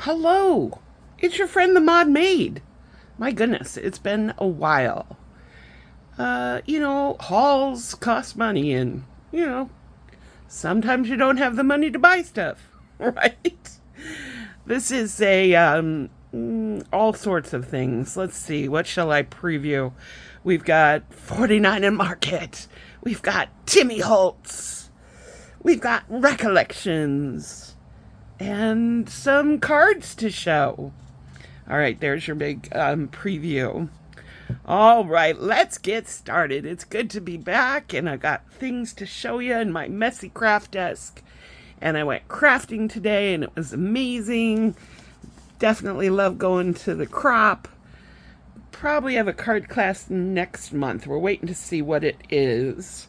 Hello, it's your friend the Mod Maid. My goodness, it's been a while. Hauls cost money and, sometimes you don't have the money to buy stuff, right? This is all sorts of things. Let's see, what shall I preview? We've got 49 in Market. We've got Timmy Holtz. We've got Recollections and some cards to show. All right, there's your big preview. All right, let's get started. It's good to be back, and I got things to show you in my messy craft desk. And I went crafting today, and it was amazing. Definitely love going to the crop. Probably have a card class next month. We're waiting to see what it is.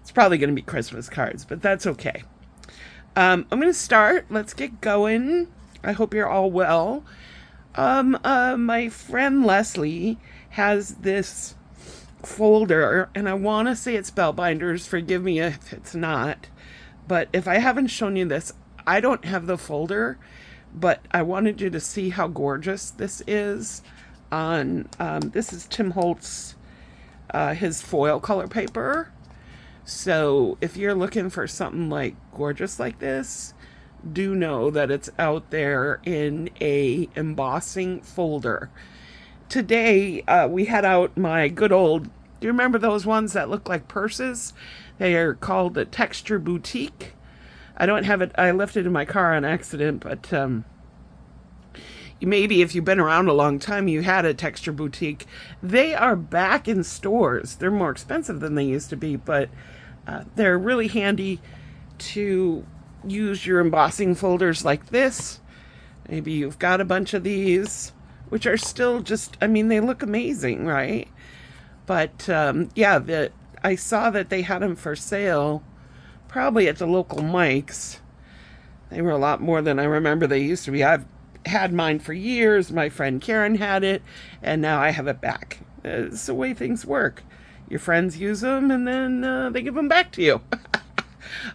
It's probably going to be Christmas cards, but that's okay. I'm going to start. Let's get going. I hope you're all well. My friend Leslie has this folder, and I want to say it's Spellbinders. Forgive me if it's not. But if I haven't shown you this, I don't have the folder, but I wanted you to see how gorgeous this is. This is Tim Holtz, his foil color paper. So if you're looking for something like gorgeous like this, do know that it's out there in a embossing folder. Today, we had out my good old, do you remember those ones that look like purses? They are called the Texture Boutique. I don't have it, I left it in my car on accident, but maybe if you've been around a long time, you had a Texture Boutique. They are back in stores. They're more expensive than they used to be, but they're really handy to use your embossing folders like this. Maybe you've got a bunch of these, which are still just, they look amazing, right? But I saw that they had them for sale, probably at the local Mike's. They were a lot more than I remember they used to be. I've had mine for years. My friend Karen had it, and now I have it back. It's the way things work. Your friends use them, and then they give them back to you.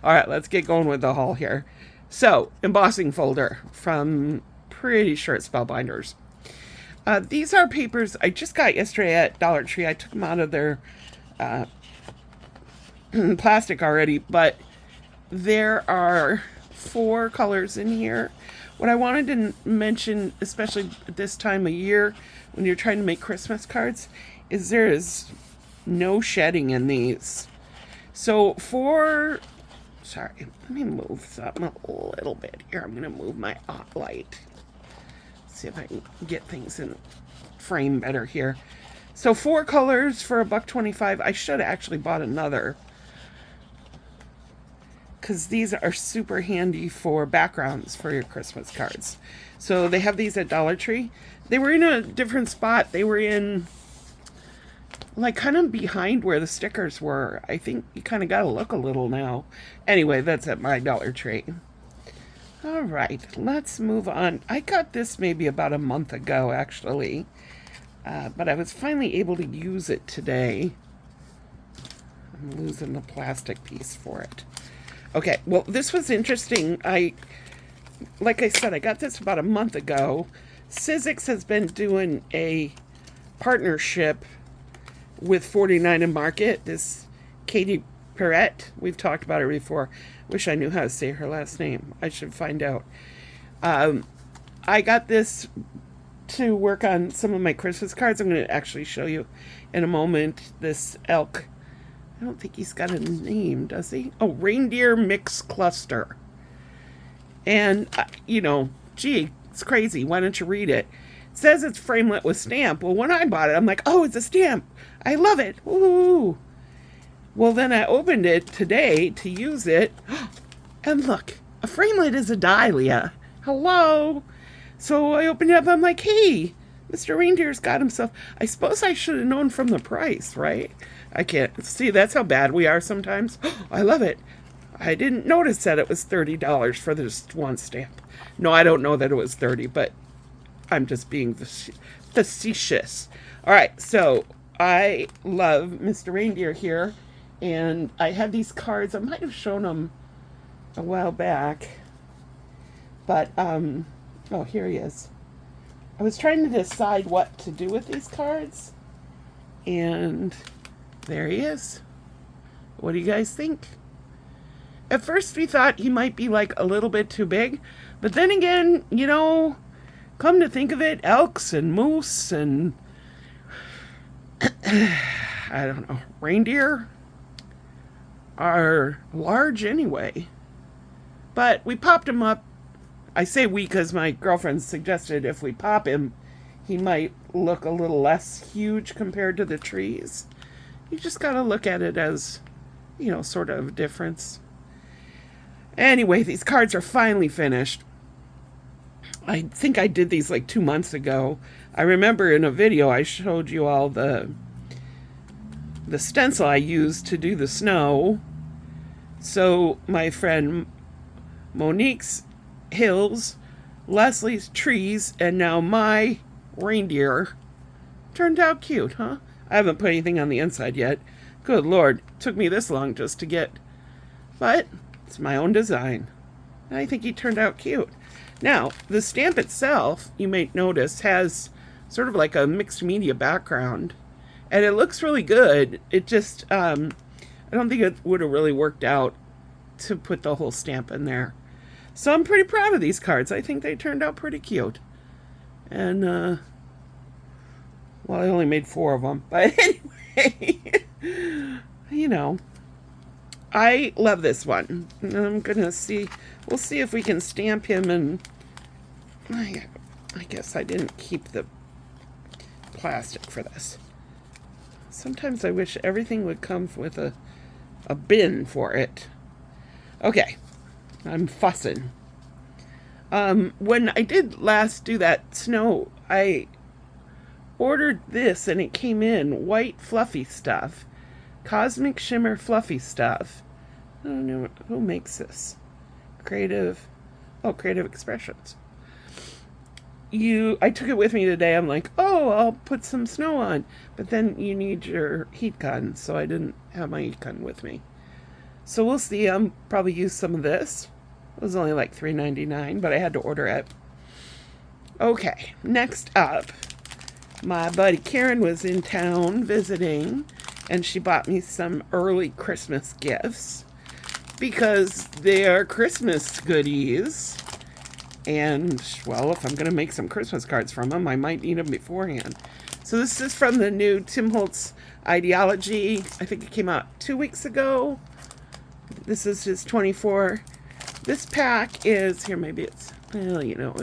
All right, let's get going with the haul here. So, embossing folder from, pretty sure it's Spellbinders. These are papers I just got yesterday at Dollar Tree. I took them out of their plastic already, but there are 4 colors in here. What I wanted to mention, especially at this time of year when you're trying to make Christmas cards, is there is no shedding in these. So sorry, let me move something a little bit here. I'm going to move my light. See if I can get things in frame better here. So 4 colors for $1.25. I should have actually bought another, because these are super handy for backgrounds for your Christmas cards. So they have these at Dollar Tree. They were in a different spot. They were in, like, kind of behind where the stickers were. I think you kind of got to look a little now. Anyway, that's at my Dollar Tree. All right, let's move on. I got this maybe about a month ago, actually. But I was finally able to use it today. I'm losing the plastic piece for it. Okay, well, this was interesting. Like I said, I got this about a month ago. Sizzix has been doing a partnership with 49 in Market. This Katie Perrette, we've talked about her before. Wish I knew how to say her last name. I should find out. I got this to work on some of my Christmas cards. I'm going to actually show you in a moment. This elk, I don't think he's got a name, does he? Oh, Reindeer Mix Cluster. And, gee, it's crazy. Why don't you read it? It says it's framelit with stamp. Well, when I bought it, I'm like, oh, it's a stamp. I love it. Ooh. Well, then I opened it today to use it. And look, a framelit is a dahlia. Hello. So I opened it up. I'm like, hey, Mr. Reindeer's got himself. I suppose I should have known from the price, right? I can't see. That's how bad we are sometimes. I love it. I didn't notice that it was $30 for this one stamp. No, I don't know that it was 30, but I'm just being facetious. All right, so I love Mr. Reindeer here, and I had these cards. I might have shown them a while back, but Oh, here he is. I was trying to decide what to do with these cards, and there he is. What do you guys think? At first we thought he might be like a little bit too big, but then again, you know, come to think of it, elks and moose and I don't know, reindeer are large anyway. But we popped him up. I say we because my girlfriend suggested if we pop him, he might look a little less huge compared to the trees. You just gotta look at it as, you know, sort of a difference. Anyway, these cards are finally finished. I think I did these like 2 months ago. I remember in a video I showed you all the stencil I used to do the snow. So my friend Monique's hills, Leslie's trees, and now my reindeer turned out cute, huh? I haven't put anything on the inside yet. Good Lord, it took me this long just to get, but it's my own design. I think he turned out cute. Now, the stamp itself, you may notice, has sort of like a mixed media background, and it looks really good. It just, I don't think it would have really worked out to put the whole stamp in there. So I'm pretty proud of these cards. I think they turned out pretty cute. And, well, I only made 4 of them. But anyway, you know, I love this one. I'm going to see, we'll see if we can stamp him. And I guess I didn't keep the plastic for this. Sometimes I wish everything would come with a bin for it. Okay. I'm fussing. When I did last do that snow, I ordered this and it came in white fluffy stuff. Cosmic Shimmer fluffy stuff. I don't know who makes this. Creative Expressions. I took it with me today. I'm like, oh, I'll put some snow on. But then you need your heat gun, so I didn't have my heat gun with me. So we'll see. I'll probably use some of this. It was only like $3.99, but I had to order it. Okay, next up, my buddy Karen was in town visiting, and she bought me some early Christmas gifts because they're Christmas goodies. And, well, if I'm going to make some Christmas cards from them, I might need them beforehand. So this is from the new Tim Holtz Ideology. I think it came out 2 weeks ago. This is his 24. This pack is, here maybe it's, well, you know,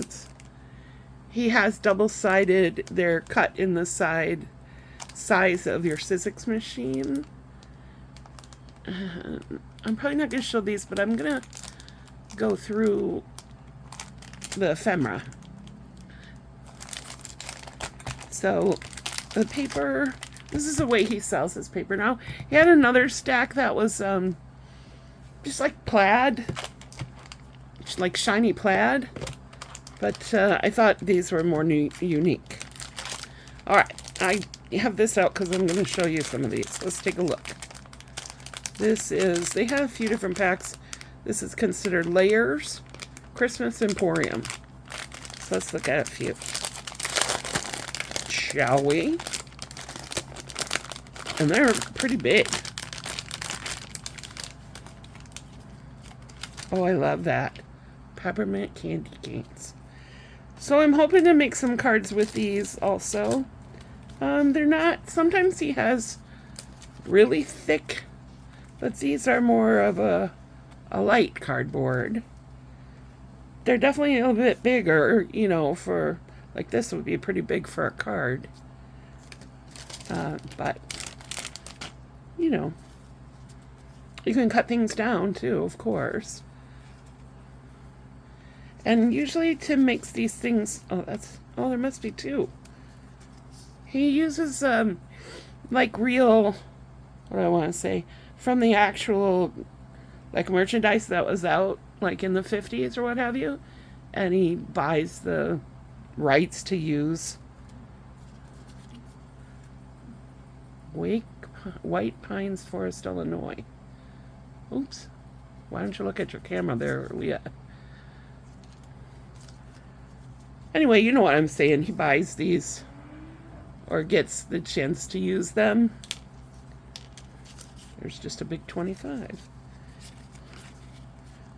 he has double-sided, they're cut in the size of your Sizzix machine. I'm probably not going to show these, but I'm going to go through the ephemera. So, the paper, this is the way he sells his paper now. He had another stack that was just like plaid, like shiny plaid, but I thought these were more unique. All right, I have this out because I'm going to show you some of these. Let's take a look. This is, they have a few different packs. This is considered Layers Christmas Emporium. So let's look at a few. Shall we? And they're pretty big. Oh, I love that. Peppermint candy canes. So I'm hoping to make some cards with these also. They're not, sometimes he has really thick, but these are more of a light cardboard. They're definitely a little bit bigger, you know, for, like this would be pretty big for a card. But, you know, you can cut things down too, of course. And usually Tim makes these things, there must be 2. He uses, like real, what do I want to say, from the actual, like merchandise that was out, like in the 50s or what have you. And he buys the rights to use White Pines Forest, Illinois. Oops. Why don't you look at your camera there, Leah? Anyway, you know what I'm saying. He buys these or gets the chance to use them. There's just a big 25.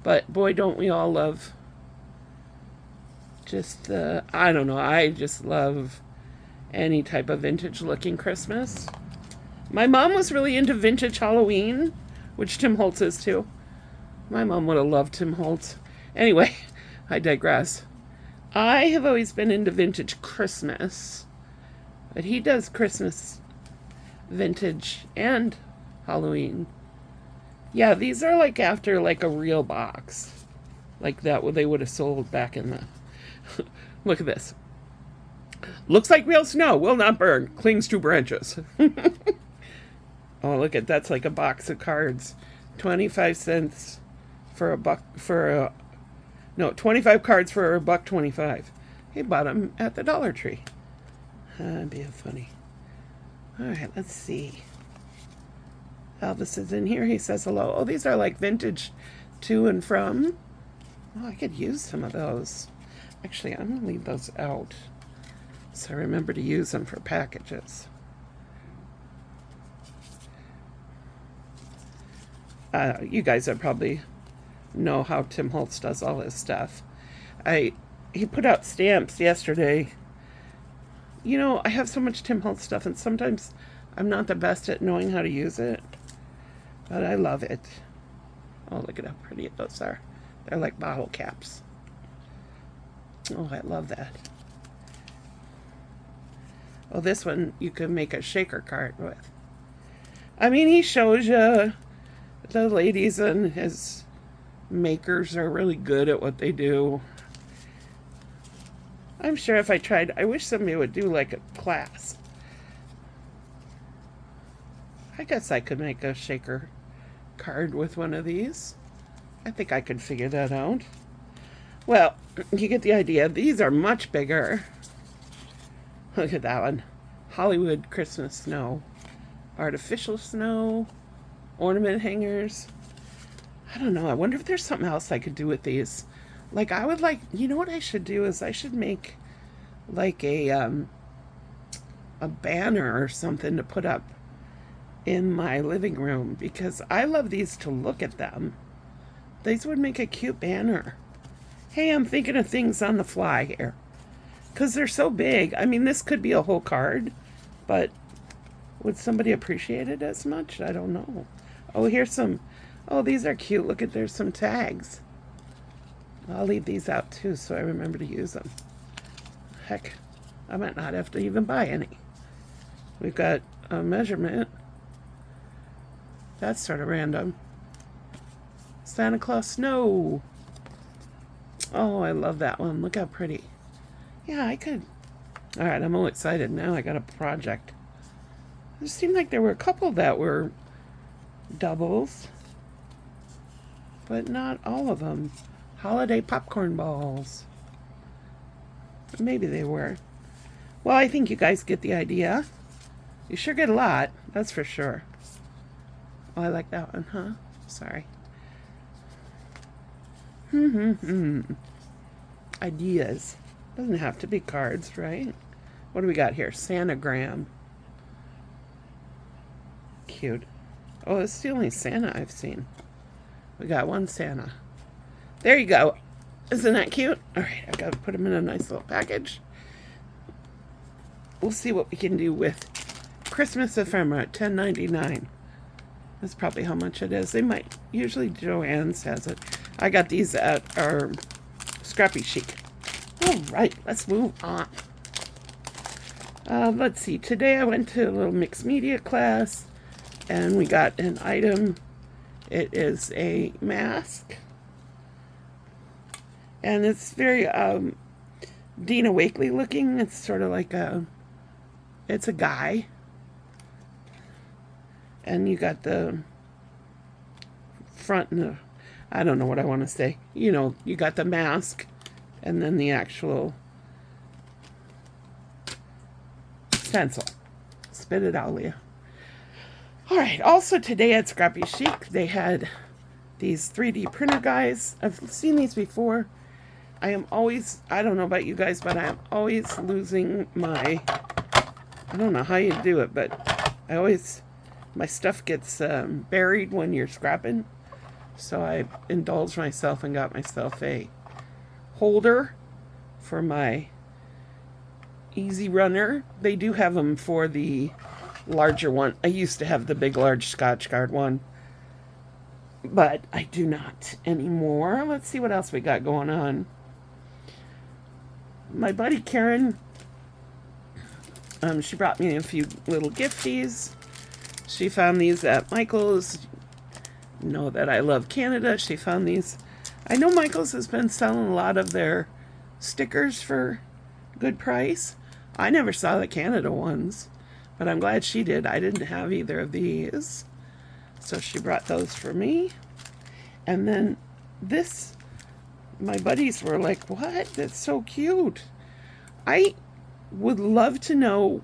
But boy, don't we all love just the, I don't know, I just love any type of vintage looking Christmas. My mom was really into vintage Halloween, which Tim Holtz is too. My mom would have loved Tim Holtz. Anyway, I digress. I have always been into vintage Christmas, but he does Christmas vintage and Halloween. Yeah, these are like after like a real box. Like that what they would have sold back in the... Look at this. Looks like real snow, will not burn, clings to branches. Oh, look at that's like a box of cards. 25 cents for a buck, no, 25 cards for $1.25. He bought them at the Dollar Tree. That'd be funny. All right, let's see. Elvis is in here. He says hello. Oh, these are like vintage to and from. Oh, I could use some of those. Actually, I'm going to leave those out so I remember to use them for packages. You guys are probably know how Tim Holtz does all his stuff. He put out stamps yesterday. You know, I have so much Tim Holtz stuff, and sometimes I'm not the best at knowing how to use it, but I love it. Oh, look at how pretty those are. They're like bottle caps. Oh, I love that. Oh, this one you could make a shaker card with. I mean, he shows you the ladies and his makers are really good at what they do. I'm sure if I tried, I wish somebody would do like a class. I guess I could make a shaker card with one of these. I think I could figure that out. Well, you get the idea. These are much bigger. Look at that one. Hollywood Christmas snow. Artificial snow. Ornament hangers. I don't know. I wonder if there's something else I could do with these. Like, I would like, you know what I should do is I should make like a banner or something to put up in my living room, because I love these to look at them. These would make a cute banner. Hey, I'm thinking of things on the fly here, because they're so big. I mean, this could be a whole card, but would somebody appreciate it as much? I don't know. Oh, here's some. Oh, these are cute. Look at, there's some tags. I'll leave these out too so I remember to use them. Heck, I might not have to even buy any. We've got a measurement. That's sort of random. Santa Claus snow. Oh, I love that one. Look how pretty. Yeah, I could. All right, I'm all excited now. I got a project. It seemed like there were a couple that were doubles, but not all of them. Holiday popcorn balls. Maybe they were. Well, I think you guys get the idea. You sure get a lot, that's for sure. Oh, I like that one, huh? Sorry. Ideas. Doesn't have to be cards, right? What do we got here? Santagram. Cute. Oh, it's the only Santa I've seen. We got one Santa. There you go. Isn't that cute? All right, I've got to put them in a nice little package. We'll see what we can do with Christmas ephemera at $10.99. That's probably how much it is. They might, usually Joann's has it. I got these at our Scrappy Chic. All right, let's move on. Let's see. Today I went to a little mixed media class, and we got an item. It is a mask. And it's very Dina Wakley looking. It's sort of like it's a guy. And you got the front and the, I don't know what I want to say. You know, you got the mask and then the actual stencil. Spit it out, Leah. All right. Also today at Scrappy Chic, they had these 3D printer guys. I've seen these before. I am always, I don't know about you guys, but I am always losing my, I don't know how you do it, but I always, my stuff gets buried when you're scrapping. So I indulged myself and got myself a holder for my Easy Runner. They do have them for the larger one. I used to have the big, large Scotchgard one, but I do not anymore. Let's see what else we got going on. My buddy Karen, she brought me a few little gifties. She found these at Michael's. You know that I love Canada. She found these. I know Michael's has been selling a lot of their stickers for good price. I never saw the Canada ones, but I'm glad she did. I didn't have either of these. So she brought those for me. And then this, my buddies were like, what? That's so cute. I would love to know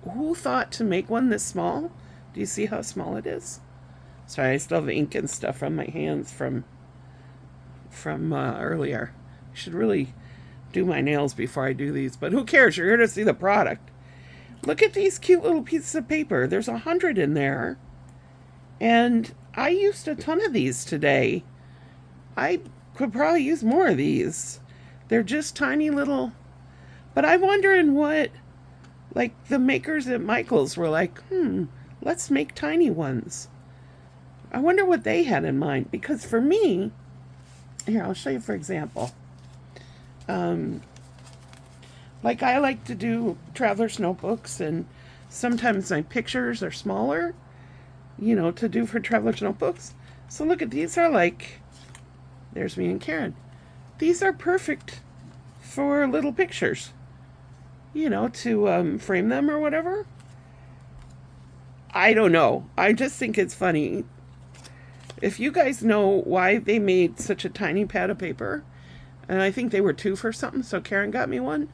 who thought to make one this small. Do you see how small it is? Sorry, I still have ink and stuff on my hands from earlier. I should really do my nails before I do these, but who cares? You're here to see the product. Look at these cute little pieces of paper. There's 100 in there. And I used a ton of these today. I could probably use more of these. They're just tiny little, but I'm wondering what, like the makers at Michael's were like, let's make tiny ones. I wonder what they had in mind, because for me, here, I'll show you for example. Like I like to do traveler's notebooks, and sometimes my pictures are smaller, you know, to do for traveler's notebooks. So look at these are like, there's me and Karen. These are perfect for little pictures, you know, to frame them or whatever. I don't know. I just think it's funny. If you guys know why they made such a tiny pad of paper, and I think they were 2 for something, so Karen got me one.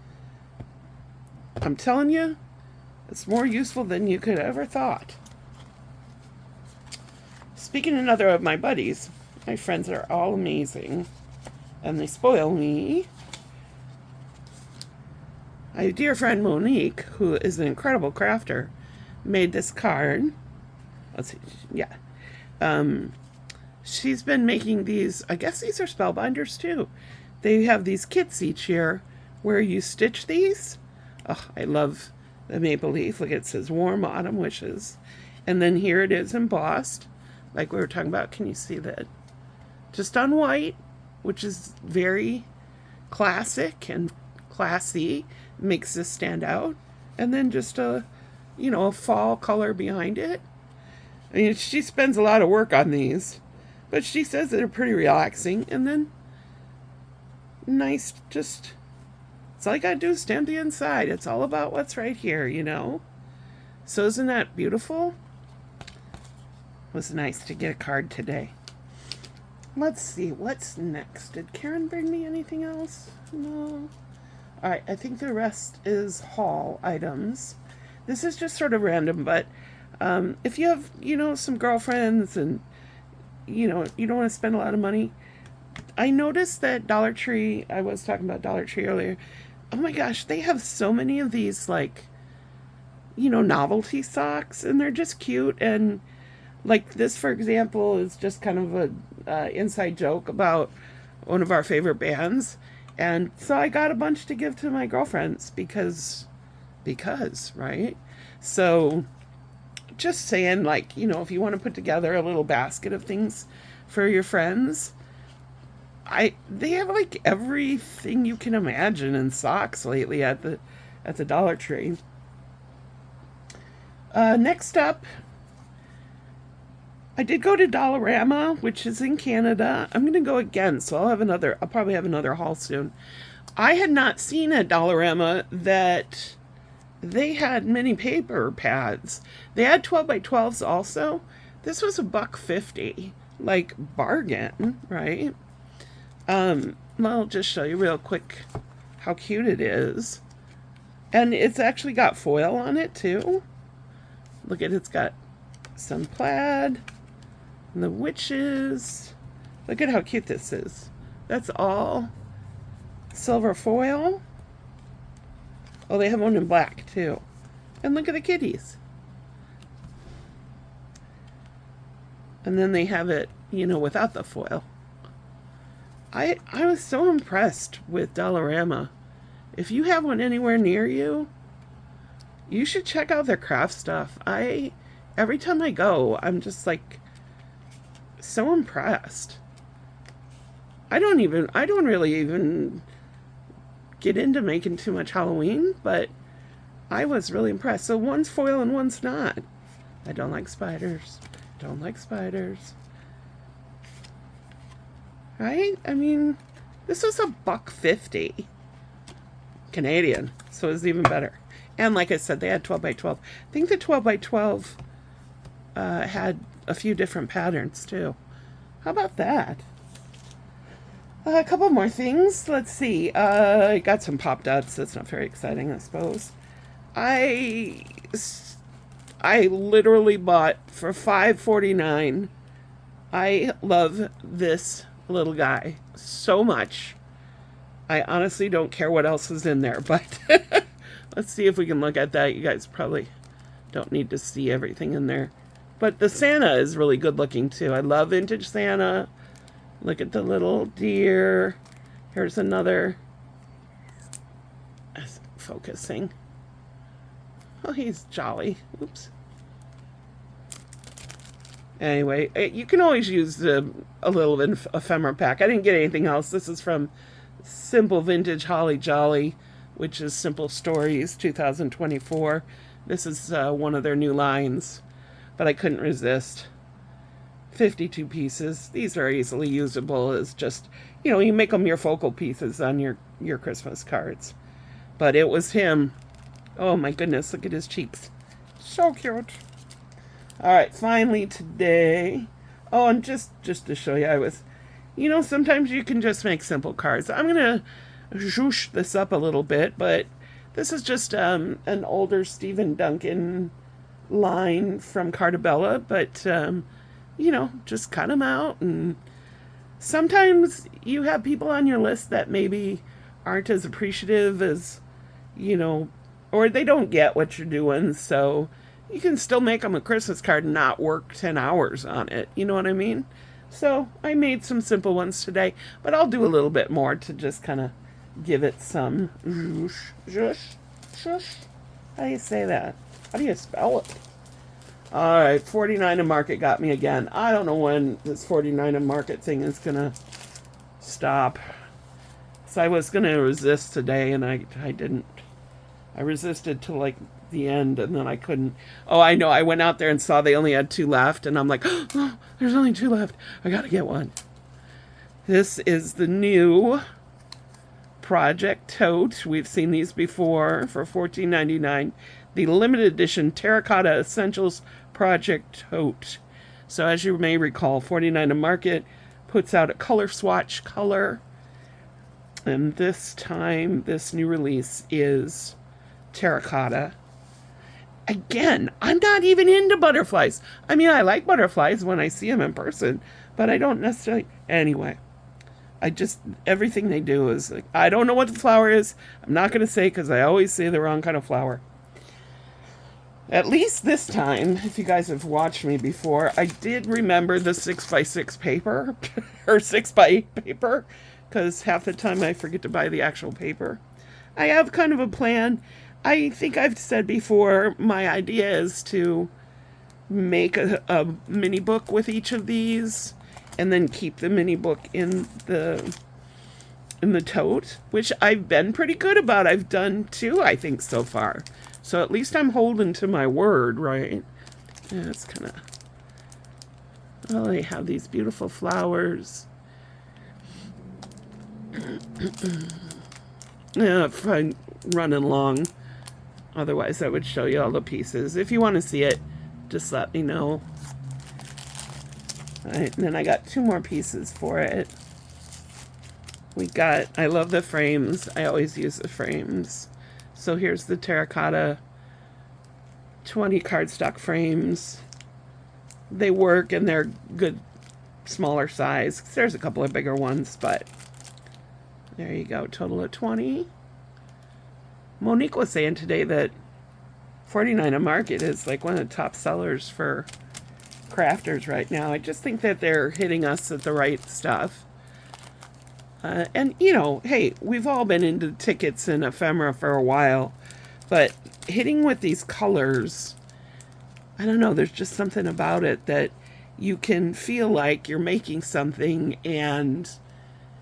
I'm telling you, it's more useful than you could ever thought. Speaking of another of my buddies, my friends are all amazing, and they spoil me. My dear friend Monique, who is an incredible crafter, made this card. Let's see, yeah. She's been making these, I guess these are spellbinders too. They have these kits each year where you stitch these. Oh, I love the maple leaf. Look, it says warm autumn wishes. And then here it is embossed, like we were talking about. Can you see that? Just on white, which is very classic and classy. Makes this stand out. And then just a, you know, a fall color behind it. I mean, she spends a lot of work on these, but she says they're pretty relaxing. And then nice, just, it's all you gotta do is stamp the inside. It's all about what's right here, you know? So isn't that beautiful? It was nice to get a card today. Let's see, what's next? Did Karen bring me anything else? No. Alright, I think the rest is haul items. This is just sort of random, but if you have, you know, some girlfriends and, you know, you don't want to spend a lot of money, I noticed that Dollar Tree, I was talking about Dollar Tree earlier, oh my gosh, they have so many of these, like, you know, novelty socks, and they're just cute. And like this, for example, is just kind of a inside joke about one of our favorite bands. And so I got a bunch to give to my girlfriends because, right? So just saying, like, you know, if you want to put together a little basket of things for your friends, they have like everything you can imagine in socks lately at the Dollar Tree. Next up, I did go to Dollarama, which is in Canada. I'm going to go again, so I'll probably have another haul soon. I had not seen at Dollarama that they had mini paper pads. They had 12 by 12s also. This was $1.50, like bargain, right? I'll just show you real quick how cute it is. And it's actually got foil on it too. Look at, it's got some plaid and the witches. Look at how cute this is. That's all Silver foil. Oh, they have one in black too. And look at the kitties. And then they have it, you know, without the foil. I was so impressed with Dollarama. If you have one anywhere near you, you should check out their craft stuff. Every time I go, I'm just like so impressed. I don't really even get into making too much Halloween, but I was really impressed. So one's foil and one's not. I don't like spiders. Don't like spiders. Right? I mean, this was $1.50 Canadian, so it was even better. And like I said, they had 12 by 12. I think the 12 by 12 had a few different patterns too. How about that? A couple more things. Let's see. I got some pop dots. That's not very exciting, I suppose. I literally bought for $5.49. I love this little guy so much. I honestly don't care what else is in there, but let's see if we can look at that. You guys probably don't need to see everything in there. But the Santa is really good looking too. I love vintage Santa. Look at the little deer. Here's another. Focusing. Oh, he's jolly. Oops. Anyway, you can always use a little ephemera pack. I didn't get anything else. This is from Simple Vintage Holly Jolly, which is Simple Stories 2024. This is one of their new lines, but I couldn't resist. 52 pieces. These are easily usable as just, you know, you make them your focal pieces on your Christmas cards. But it was him. Oh my goodness, look at his cheeks. So cute. All right, finally today. Oh, and just to show you, you know, sometimes you can just make simple cards. I'm going to zhoosh this up a little bit, but this is just an older Stephen Duncan line from Cartabella, but you know, just cut them out. And sometimes you have people on your list that maybe aren't as appreciative as, you know, or they don't get what you're doing. So you can still make them a Christmas card and not work 10 hours on it. You know what I mean? So I made some simple ones today, but I'll do a little bit more to just kind of give it some zhoosh. How do you say that? How do you spell it? All right, 49 and Market got me again. I don't know when this 49 and Market thing is going to stop. So I was going to resist today, and I didn't. I resisted till like the end, and then I couldn't. Oh, I know. I went out there and saw they only had 2 left, and I'm like, oh, there's only 2 left. I got to get one. This is the new Project Tote. We've seen these before for $14.99. The limited edition Terracotta Essentials Project Tote. So as you may recall, 49 to Market puts out a color swatch color. And this time, this new release is terracotta. Again, I'm not even into butterflies. I mean, I like butterflies when I see them in person, but I don't necessarily. Anyway, everything they do is like, I don't know what the flower is. I'm not going to say because I always say the wrong kind of flower. At least this time, if you guys have watched me before, I did remember the 6x6 paper, or 6x8 paper, because half the time I forget to buy the actual paper. I have kind of a plan. I think I've said before, my idea is to make a mini book with each of these, and then keep the mini book in the tote, which I've been pretty good about. I've done 2, I think, so far. So at least I'm holding to my word, right? Yeah, it's kind of... Oh, they have these beautiful flowers. Yeah, if I'm running long. Otherwise, I would show you all the pieces. If you want to see it, just let me know. All right, and then I got 2 more pieces for it. I love the frames. I always use the frames. So here's the terracotta 20 cardstock frames. They work and they're good smaller size. There's a couple of bigger ones, but There you go, total of 20. Monique was saying today that 49 a Market is like one of the top sellers for crafters right now. I just think that they're hitting us at the right stuff. And, you know, hey, we've all been into tickets and ephemera for a while, but hitting with these colors, I don't know, there's just something about it that you can feel like you're making something and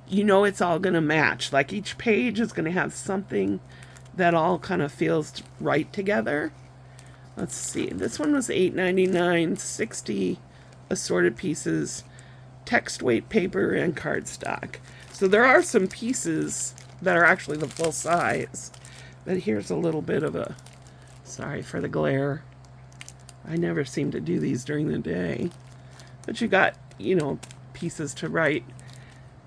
you know it's all going to match. Like each page is going to have something that all kind of feels right together. Let's see, this one was $8.99, 60 assorted pieces, text weight paper and cardstock. So there are some pieces that are actually the full size. But here's a little bit of a, sorry for the glare. I never seem to do these during the day. But you got, you know, pieces to write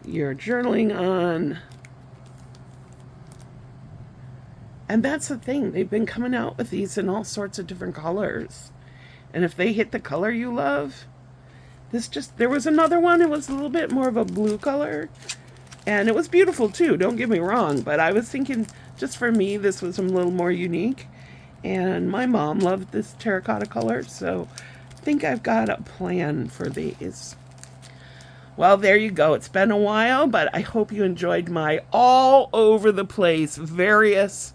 your journaling on. And that's the thing. They've been coming out with these in all sorts of different colors. And if they hit the color you love, there was another one. It was a little bit more of a blue color. And it was beautiful too, don't get me wrong. But I was thinking, just for me, this was a little more unique. And my mom loved this terracotta color. So I think I've got a plan for these. Well, there you go. It's been a while, but I hope you enjoyed my all over the place, various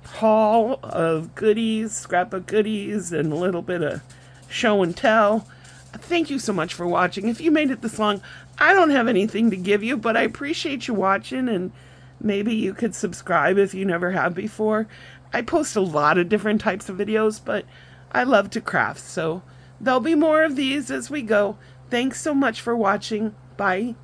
haul of goodies, scrapbook goodies, and a little bit of show and tell. Thank you so much for watching. If you made it this long, I don't have anything to give you, but I appreciate you watching, and maybe you could subscribe if you never have before. I post a lot of different types of videos, but I love to craft, so there'll be more of these as we go. Thanks so much for watching. Bye.